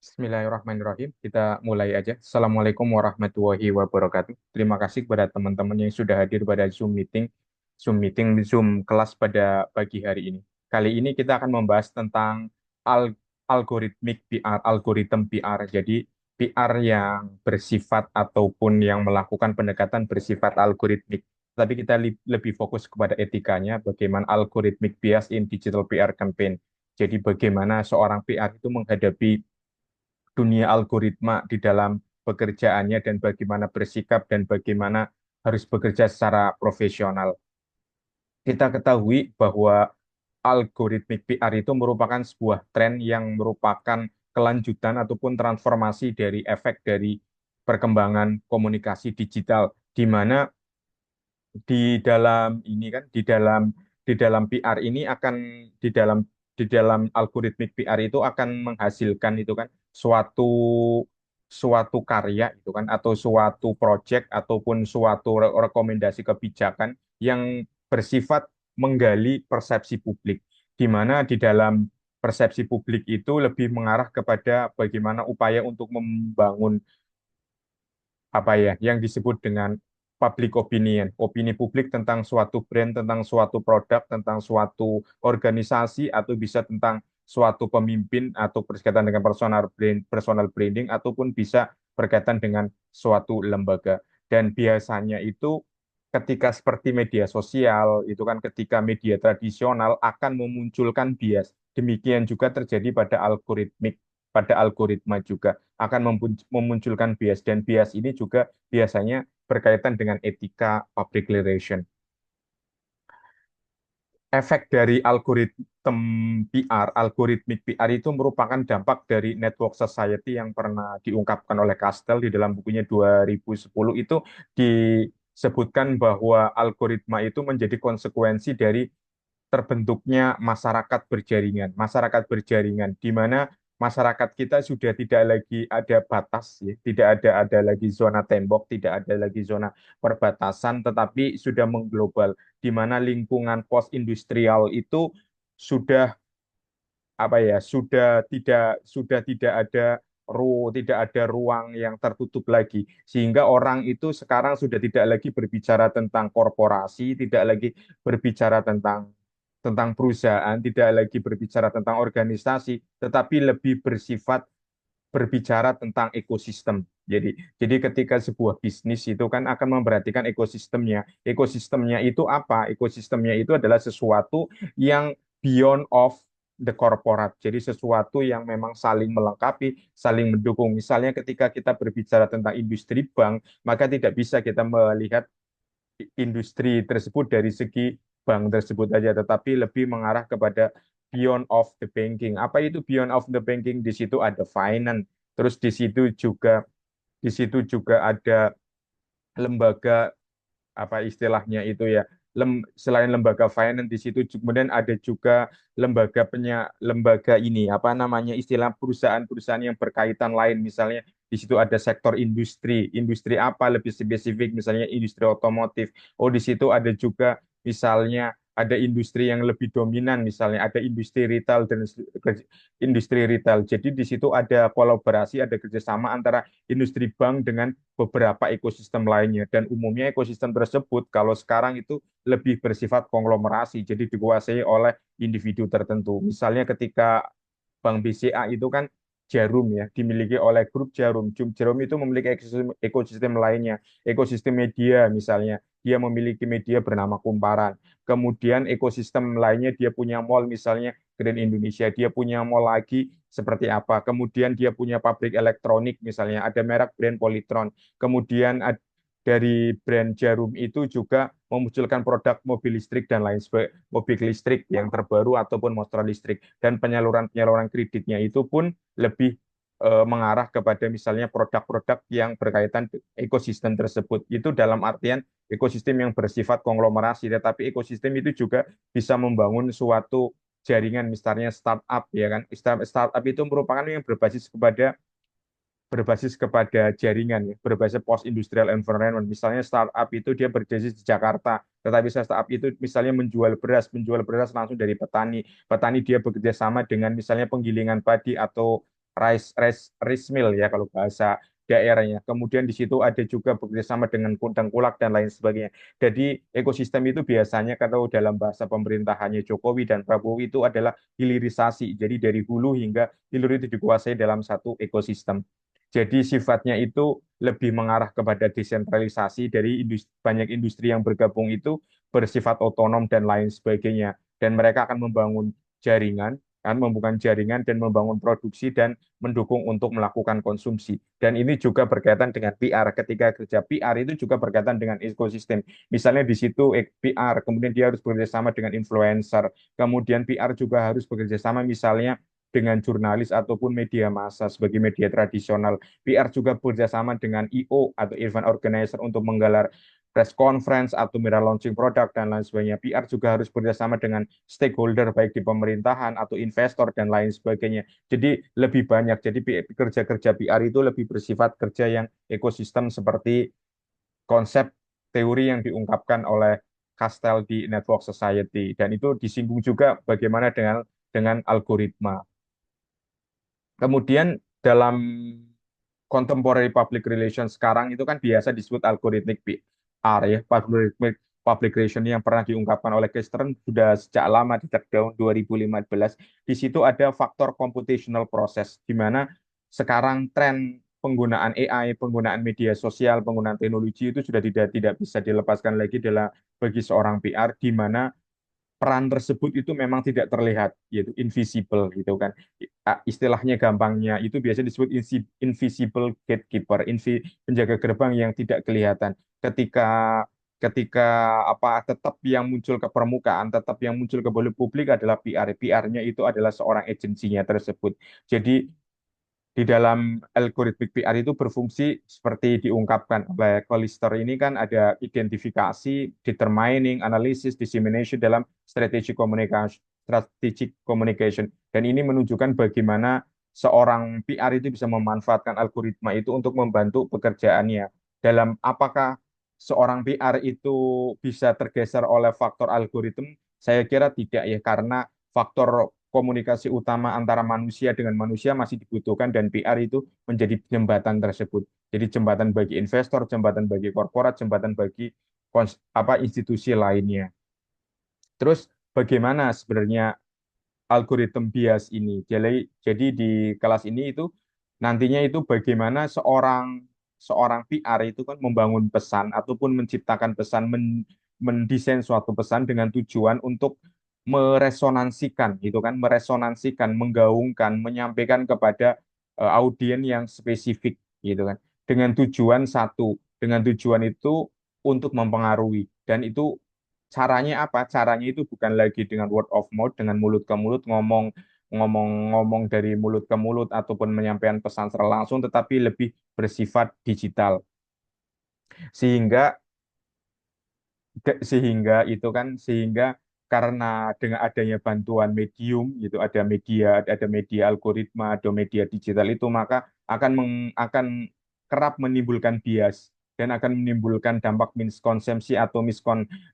Bismillahirrahmanirrahim. Kita mulai aja. Assalamualaikum warahmatullahi wabarakatuh. Terima kasih kepada teman-teman yang sudah hadir pada Zoom kelas pada pagi hari ini. Kali ini kita akan membahas tentang algoritmik PR, algoritma PR. Jadi PR yang bersifat ataupun yang melakukan pendekatan bersifat algoritmik. Tapi kita lebih fokus kepada etikanya, bagaimana algoritmic bias in digital PR campaign. Jadi bagaimana seorang PR itu menghadapi dunia algoritma di dalam pekerjaannya dan bagaimana bersikap dan bagaimana harus bekerja secara profesional. Kita ketahui bahwa algoritmik PR itu merupakan sebuah tren yang merupakan kelanjutan ataupun transformasi dari efek dari perkembangan komunikasi digital, di mana di dalam ini kan di dalam PR ini akan di dalam algoritmik PR itu akan menghasilkan itu kan suatu suatu karya itu kan atau suatu project ataupun suatu rekomendasi kebijakan yang bersifat menggali persepsi publik, di mana di dalam persepsi publik itu lebih mengarah kepada bagaimana upaya untuk membangun apa ya yang disebut dengan public opinion, opini publik tentang suatu brand, tentang suatu produk, tentang suatu organisasi, atau bisa tentang suatu pemimpin atau berkaitan dengan personal branding, ataupun bisa berkaitan dengan suatu lembaga. Dan biasanya itu ketika seperti media sosial, itu kan ketika media tradisional akan memunculkan bias. Demikian juga terjadi pada algoritma juga akan memunculkan bias, dan bias ini juga biasanya berkaitan dengan etika public relation. Efek dari algoritma PR, algoritmik PR itu merupakan dampak dari network society yang pernah diungkapkan oleh Castell di dalam bukunya 2010. Itu disebutkan bahwa algoritma itu menjadi konsekuensi dari terbentuknya masyarakat berjaringan, di mana masyarakat kita sudah tidak lagi ada batas, ya, tidak ada lagi zona tembok, tidak ada lagi zona perbatasan, tetapi sudah mengglobal, di mana lingkungan post industrial itu sudah apa ya, sudah tidak ada tidak ada ruang yang tertutup lagi, sehingga orang itu sekarang sudah tidak lagi berbicara tentang korporasi, tidak lagi berbicara tentang perusahaan, tidak lagi berbicara tentang organisasi, tetapi lebih bersifat berbicara tentang ekosistem. Jadi ketika sebuah bisnis itu kan akan memperhatikan ekosistemnya. Ekosistemnya itu apa? Ekosistemnya itu adalah sesuatu yang beyond of the corporate. Jadi sesuatu yang memang saling melengkapi, saling mendukung. Misalnya ketika kita berbicara tentang industri bank, maka tidak bisa kita melihat industri tersebut dari segi bank tersebut saja, tetapi lebih mengarah kepada beyond of the banking. Apa itu beyond of the banking? Di situ ada finance, terus di situ juga ada lembaga, apa istilahnya itu ya, selain lembaga finance di situ kemudian ada juga lembaga ini apa namanya istilah perusahaan-perusahaan yang berkaitan lain, misalnya di situ ada sektor industri apa lebih spesifik, misalnya industri otomotif. Oh, di situ ada juga misalnya ada industri yang lebih dominan, misalnya ada industri retail. Jadi di situ ada kolaborasi, ada kerjasama antara industri bank dengan beberapa ekosistem lainnya. Dan umumnya ekosistem tersebut kalau sekarang itu lebih bersifat konglomerasi, jadi dikuasai oleh individu tertentu. Misalnya ketika Bank BCA itu kan Jarum ya, dimiliki oleh grup Jarum. Jarum itu memiliki ekosistem lainnya, ekosistem media misalnya. Dia memiliki media bernama Kumparan. Kemudian ekosistem lainnya dia punya mall misalnya Grand Indonesia. Dia punya mall lagi seperti apa. Kemudian dia punya pabrik elektronik misalnya, ada merek brand Polytron. Kemudian dari brand Jarum itu juga memunculkan produk mobil listrik dan lain sebagainya, mobil listrik yang terbaru ataupun motor listrik, dan penyaluran-penyaluran kreditnya itu pun lebih mengarah kepada misalnya produk-produk yang berkaitan ekosistem tersebut. Itu dalam artian ekosistem yang bersifat konglomerasi, tetapi ekosistem itu juga bisa membangun suatu jaringan, misalnya startup ya kan. Startup itu merupakan yang berbasis kepada jaringan, ya, berbasis post industrial environment. Misalnya startup itu dia berbasis di Jakarta, tetapi startup itu misalnya menjual beras langsung dari petani. Petani dia bekerja sama dengan misalnya penggilingan padi atau rice mill ya kalau bahasa daerahnya. Kemudian di situ ada juga bekerjasama dengan Tengkulak dan lain sebagainya. Jadi ekosistem itu biasanya kalau dalam bahasa pemerintahannya Jokowi dan Prabowo itu adalah hilirisasi. Jadi dari hulu hingga hilir itu dikuasai dalam satu ekosistem. Jadi sifatnya itu lebih mengarah kepada desentralisasi dari banyak industri yang bergabung itu bersifat otonom dan lain sebagainya. Dan mereka akan membangun jaringan, kan membangun jaringan dan membangun produksi dan mendukung untuk melakukan konsumsi. Dan ini juga berkaitan dengan PR. Ketika kerja PR itu juga berkaitan dengan ekosistem. Misalnya di situ PR, kemudian dia harus bekerjasama dengan influencer, kemudian PR juga harus bekerjasama misalnya dengan jurnalis ataupun media massa sebagai media tradisional. PR juga bekerjasama dengan IO atau event organizer untuk menggelar press conference atau mira launching produk dan lain sebagainya. PR juga harus bekerjasama dengan stakeholder baik di pemerintahan atau investor dan lain sebagainya. Jadi lebih banyak. Jadi kerja-kerja PR itu lebih bersifat kerja yang ekosistem seperti konsep teori yang diungkapkan oleh Castell di Network Society dan itu disinggung juga bagaimana dengan algoritma. Kemudian dalam contemporary public relations sekarang itu kan biasa disebut algorithmic PR ya, public relation yang pernah diungkapkan oleh Kestern sudah sejak lama sejak tahun 2015. Di situ ada faktor computational process di mana sekarang tren penggunaan AI, penggunaan media sosial, penggunaan teknologi itu sudah tidak bisa dilepaskan lagi dalam bagi seorang PR di mana peran tersebut itu memang tidak terlihat, yaitu invisible gitu kan. Istilahnya gampangnya itu biasa disebut invisible gatekeeper, penjaga gerbang yang tidak kelihatan. Ketika ketika tetap yang muncul ke permukaan, tetap yang muncul ke publik adalah PR. PR-nya itu adalah seorang agensinya tersebut. Jadi di dalam algoritmik PR itu berfungsi seperti diungkapkan oleh Collister ini kan ada identifikasi, determining, analisis, dissemination dalam strategic communication. Dan ini menunjukkan bagaimana seorang PR itu bisa memanfaatkan algoritma itu untuk membantu pekerjaannya. Dalam apakah seorang PR itu bisa tergeser oleh faktor algoritma? Saya kira tidak ya, karena faktor komunikasi utama antara manusia dengan manusia masih dibutuhkan dan PR itu menjadi jembatan tersebut. Jadi jembatan bagi investor, jembatan bagi korporat, jembatan bagi institusi lainnya. Terus bagaimana sebenarnya algoritma bias ini? Jadi di kelas ini itu nantinya itu bagaimana seorang seorang PR itu kan membangun pesan ataupun menciptakan pesan, mendesain suatu pesan dengan tujuan untuk meresonansikan gitu kan, meresonansikan, menggaungkan, menyampaikan kepada audiens yang spesifik gitu kan. Dengan tujuan itu untuk mempengaruhi dan itu caranya apa? Caranya itu bukan lagi dengan word of mouth, dengan mulut ke mulut ngomong-ngomong dari mulut ke mulut ataupun menyampaikan pesan secara langsung, tetapi lebih bersifat digital. Sehingga sehingga karena dengan adanya bantuan medium gitu, ada media algoritma, ada media digital itu maka akan kerap menimbulkan bias dan akan menimbulkan dampak miskonsepsi atau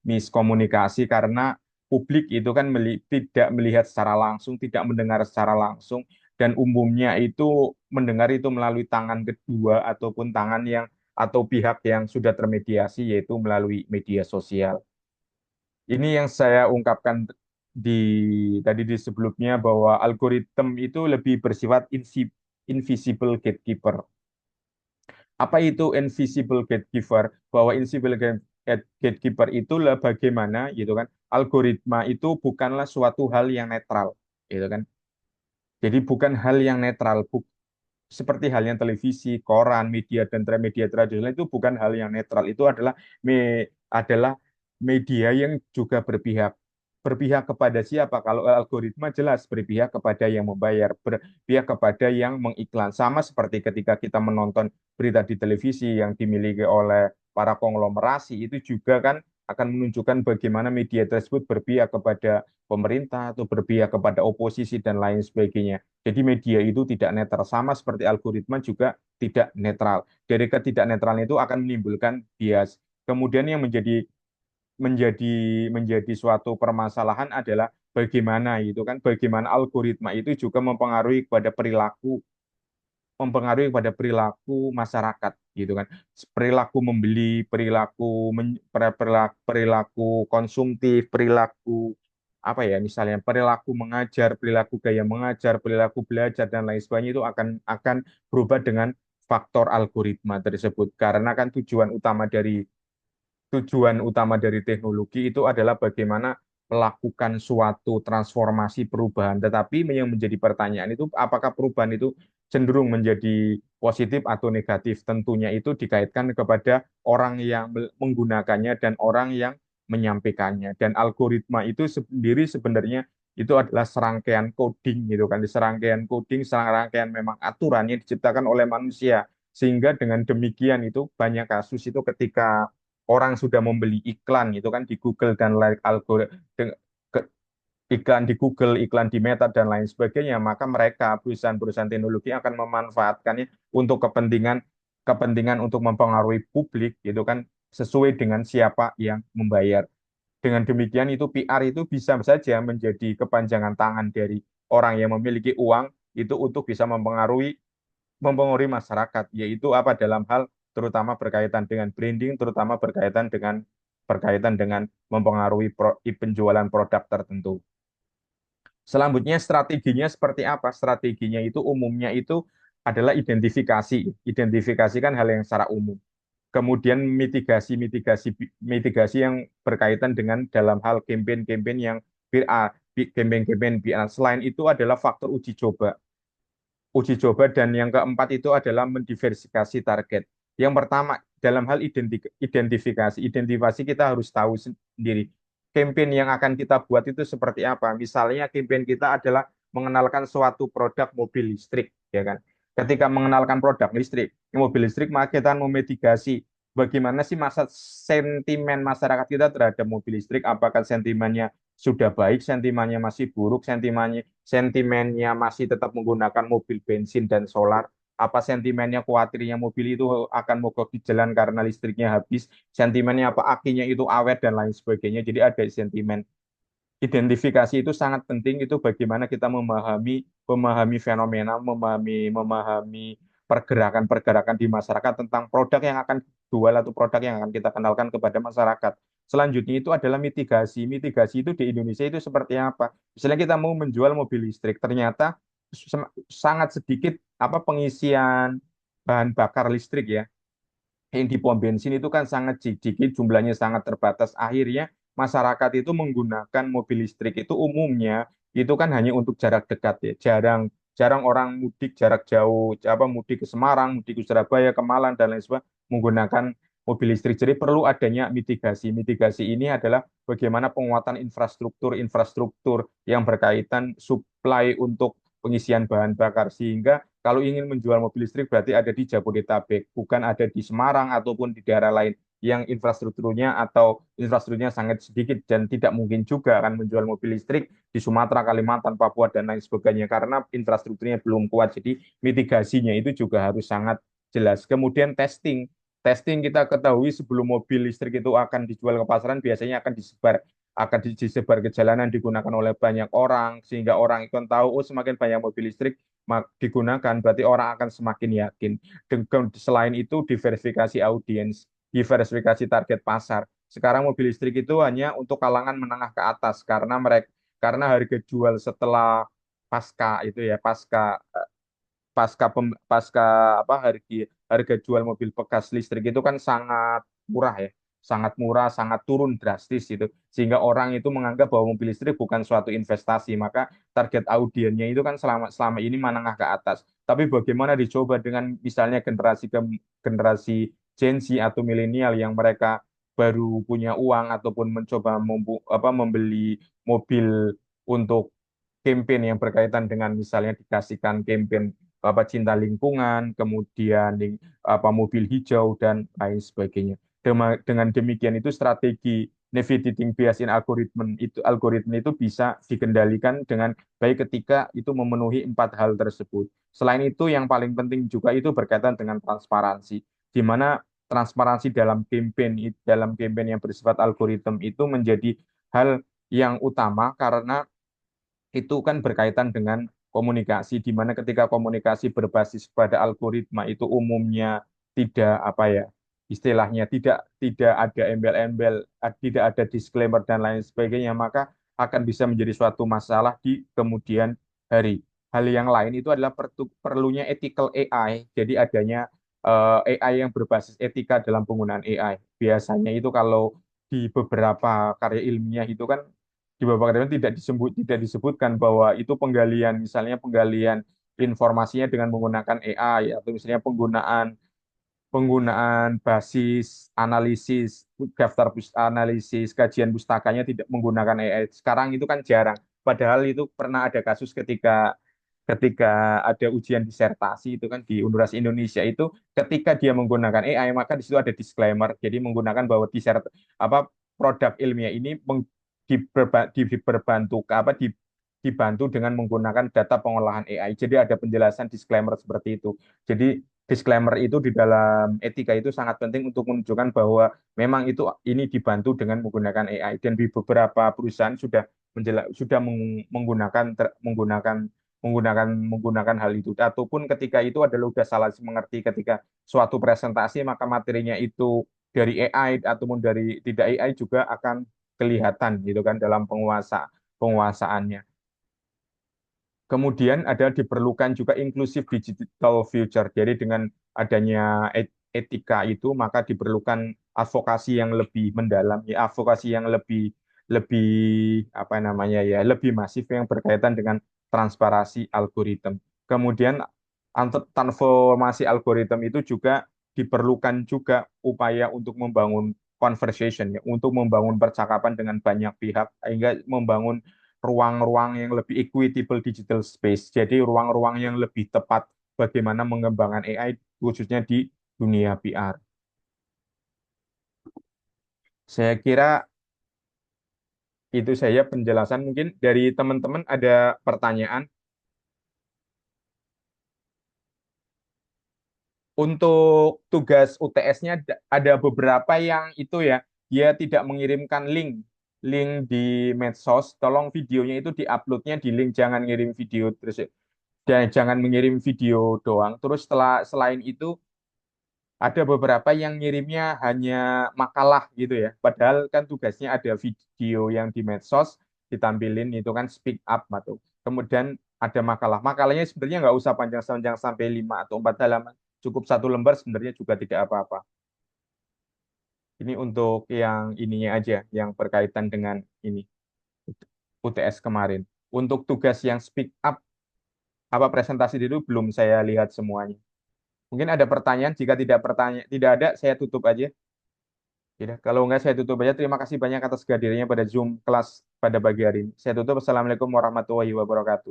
miskomunikasi karena publik itu kan tidak melihat secara langsung, tidak mendengar secara langsung dan umumnya itu mendengar itu melalui tangan kedua ataupun tangan yang atau pihak yang sudah termediasi yaitu melalui media sosial. Ini yang saya ungkapkan di tadi di sebelumnya bahwa algoritma itu lebih bersifat invisible gatekeeper. Apa itu invisible gatekeeper? Bahwa gatekeeper itulah bagaimana gitu kan. Algoritma itu bukanlah suatu hal yang netral, gitu kan. Jadi bukan hal yang netral, seperti halnya televisi, koran, media dan media tradisional itu bukan hal yang netral. Itu adalah media yang juga berpihak. Berpihak kepada siapa? Kalau algoritma jelas berpihak kepada yang membayar, berpihak kepada yang mengiklan. Sama seperti ketika kita menonton berita di televisi yang dimiliki oleh para konglomerasi, itu juga kan akan menunjukkan bagaimana media tersebut berpihak kepada pemerintah atau berpihak kepada oposisi dan lain sebagainya. Jadi media itu tidak netral, sama seperti algoritma juga tidak netral. Dari ketidak netralan itu akan menimbulkan bias. Kemudian yang menjadi menjadi suatu permasalahan adalah bagaimana itu kan, bagaimana algoritma itu juga mempengaruhi kepada perilaku mempengaruhi pada perilaku masyarakat gitu kan. Perilaku membeli, perilaku konsumtif, perilaku apa ya misalnya perilaku mengajar, perilaku gaya mengajar, perilaku belajar dan lain sebagainya itu akan berubah dengan faktor algoritma tersebut. Karena kan tujuan utama dari teknologi itu adalah bagaimana melakukan suatu transformasi perubahan. Tetapi yang menjadi pertanyaan itu apakah perubahan itu cenderung menjadi positif atau negatif? Tentunya itu dikaitkan kepada orang yang menggunakannya dan orang yang menyampaikannya. Dan algoritma itu sendiri sebenarnya itu adalah serangkaian coding gitu kan. Di serangkaian coding, serangkaian memang aturan yang diciptakan oleh manusia. Sehingga dengan demikian itu banyak kasus itu ketika orang sudah membeli iklan itu kan di Google dan lain iklan di Google, iklan di Meta dan lain sebagainya, maka mereka perusahaan-perusahaan teknologi akan memanfaatkannya untuk kepentingan kepentingan untuk mempengaruhi publik gitu kan sesuai dengan siapa yang membayar. Dengan demikian itu PR itu bisa saja menjadi kepanjangan tangan dari orang yang memiliki uang itu untuk bisa mempengaruhi masyarakat, yaitu apa dalam hal terutama berkaitan dengan branding, terutama berkaitan dengan mempengaruhi penjualan produk tertentu. Selanjutnya strateginya seperti apa? Strateginya itu umumnya itu adalah identifikasi. Identifikasi kan hal yang secara umum. Kemudian mitigasi, mitigasi yang berkaitan dengan dalam hal campaign-campaign yang PR, campaign-campaign PR. Selain itu adalah faktor uji coba dan yang keempat itu adalah mendiversifikasi target. Yang pertama dalam hal identifikasi kita harus tahu sendiri campaign yang akan kita buat itu seperti apa. Misalnya campaign kita adalah mengenalkan suatu produk mobil listrik, ya kan. Ketika mengenalkan produk listrik, mobil listrik, maka kita memitigasi bagaimana sih sentimen masyarakat kita terhadap mobil listrik, apakah sentimennya sudah baik, sentimennya masih buruk, sentimennya masih tetap menggunakan mobil bensin dan solar, apa sentimennya khawatirnya mobil itu akan mogok di jalan karena listriknya habis, sentimennya apa akinya itu awet dan lain sebagainya. Jadi ada sentimen. Identifikasi itu sangat penting itu bagaimana kita memahami memahami fenomena, memahami pergerakan-pergerakan di masyarakat tentang produk yang akan jual atau produk yang akan kita kenalkan kepada masyarakat. Selanjutnya itu adalah mitigasi. Mitigasi itu di Indonesia itu seperti apa? Misalnya kita mau menjual mobil listrik, ternyata sangat sedikit apa pengisian bahan bakar listrik ya yang di pom bensin itu kan sangat sedikit, jumlahnya sangat terbatas. Akhirnya masyarakat itu menggunakan mobil listrik itu umumnya itu kan hanya untuk jarak dekat ya. Jarang jarang orang mudik jarak jauh, apa mudik ke Semarang, mudik ke Surabaya, ke Malang dan lain sebagainya menggunakan mobil listrik. Jadi perlu adanya mitigasi. Mitigasi ini adalah bagaimana penguatan infrastruktur yang berkaitan supply untuk pengisian bahan bakar sehingga kalau ingin menjual mobil listrik berarti ada di Jabodetabek, bukan ada di Semarang ataupun di daerah lain yang infrastrukturnya sangat sedikit dan tidak mungkin juga akan menjual mobil listrik di Sumatera, Kalimantan, Papua dan lain sebagainya karena infrastrukturnya belum kuat. Jadi mitigasinya itu juga harus sangat jelas. Kemudian testing. Testing kita ketahui sebelum mobil listrik itu akan dijual ke pasaran biasanya akan disebar ke jalanan digunakan oleh banyak orang sehingga orang itu tahu oh semakin banyak mobil listrik digunakan, berarti orang akan semakin yakin. Selain itu, diversifikasi audiens, diversifikasi target pasar. Sekarang mobil listrik itu hanya untuk kalangan menengah ke atas karena harga jual setelah pasca itu ya pasca pasca apa harga jual mobil bekas listrik itu kan sangat murah ya, sangat murah, sangat turun drastis itu, sehingga orang itu menganggap bahwa mobil listrik bukan suatu investasi, maka target audiennya itu kan selama selama ini menengah ke atas. Tapi bagaimana dicoba dengan misalnya generasi Gen Z atau milenial yang mereka baru punya uang ataupun mencoba membeli mobil untuk campaign yang berkaitan dengan misalnya dikasihkan campaign apa cinta lingkungan, kemudian apa mobil hijau dan lain sebagainya. Dengan demikian itu strategi navigating bias in algoritma itu bisa dikendalikan dengan baik ketika itu memenuhi empat hal tersebut. Selain itu yang paling penting juga itu berkaitan dengan transparansi, di mana transparansi dalam campaign yang bersifat algoritma itu menjadi hal yang utama karena itu kan berkaitan dengan komunikasi, di mana ketika komunikasi berbasis pada algoritma itu umumnya tidak apa ya, istilahnya tidak ada embel-embel, tidak ada disclaimer dan lain sebagainya, maka akan bisa menjadi suatu masalah di kemudian hari. Hal yang lain itu adalah perlunya ethical AI, jadi adanya AI yang berbasis etika dalam penggunaan AI. Biasanya itu kalau di beberapa karya ilmiah itu kan di beberapa karya ilmiah tidak disebutkan bahwa itu penggalian, misalnya penggalian informasinya dengan menggunakan AI, atau misalnya penggunaan penggunaan basis analisis, daftar analisis, kajian pustakanya tidak menggunakan AI. Sekarang itu kan jarang. Padahal itu pernah ada kasus ketika ketika ada ujian disertasi itu kan di Universitas Indonesia itu, ketika dia menggunakan AI maka di situ ada disclaimer. Jadi menggunakan bahwa apa produk ilmiah ini diberbantu apa dibantu dengan menggunakan data pengolahan AI. Jadi ada penjelasan disclaimer seperti itu. Jadi disclaimer itu di dalam etika itu sangat penting untuk menunjukkan bahwa memang itu ini dibantu dengan menggunakan AI, dan di beberapa perusahaan sudah sudah menggunakan menggunakan hal itu, ataupun ketika itu adalah sudah salah mengerti ketika suatu presentasi maka materinya itu dari AI ataupun dari tidak AI juga akan kelihatan gitu kan dalam penguasaannya. Kemudian ada diperlukan juga inclusive digital future. Jadi dengan adanya etika itu maka diperlukan advokasi yang lebih mendalam, ya advokasi yang lebih lebih apa namanya ya, lebih masif yang berkaitan dengan transparansi algoritma. Kemudian transformasi algoritma itu juga diperlukan juga upaya untuk membangun conversation ya, untuk membangun percakapan dengan banyak pihak sehingga membangun ruang-ruang yang lebih equitable digital space. Jadi ruang-ruang yang lebih tepat bagaimana mengembangkan AI khususnya di dunia VR. Saya kira itu saya penjelasan. Mungkin dari teman-teman ada pertanyaan. Untuk tugas UTS-nya ada beberapa yang itu ya, dia tidak mengirimkan link di medsos. Tolong videonya itu diuploadnya di link, jangan ngirim video terus, dan jangan mengirim video doang. Terus selain itu ada beberapa yang ngirimnya hanya makalah gitu ya. Padahal kan tugasnya ada video yang di medsos ditampilin itu kan speak up atau kemudian ada makalah. Makalahnya sebenarnya nggak usah panjang-panjang sampai 5 atau 4 halaman. Cukup satu lembar sebenarnya juga tidak apa-apa. Ini untuk yang ininya aja, yang berkaitan dengan ini UTS kemarin. Untuk tugas yang speak up apa presentasi itu belum saya lihat semuanya. Mungkin ada pertanyaan. Jika tidak ada, saya tutup aja. Tidak, kalau enggak saya tutup aja. Terima kasih banyak atas kehadirannya pada Zoom kelas pada pagi hari ini. Saya tutup. Assalamualaikum warahmatullahi wabarakatuh.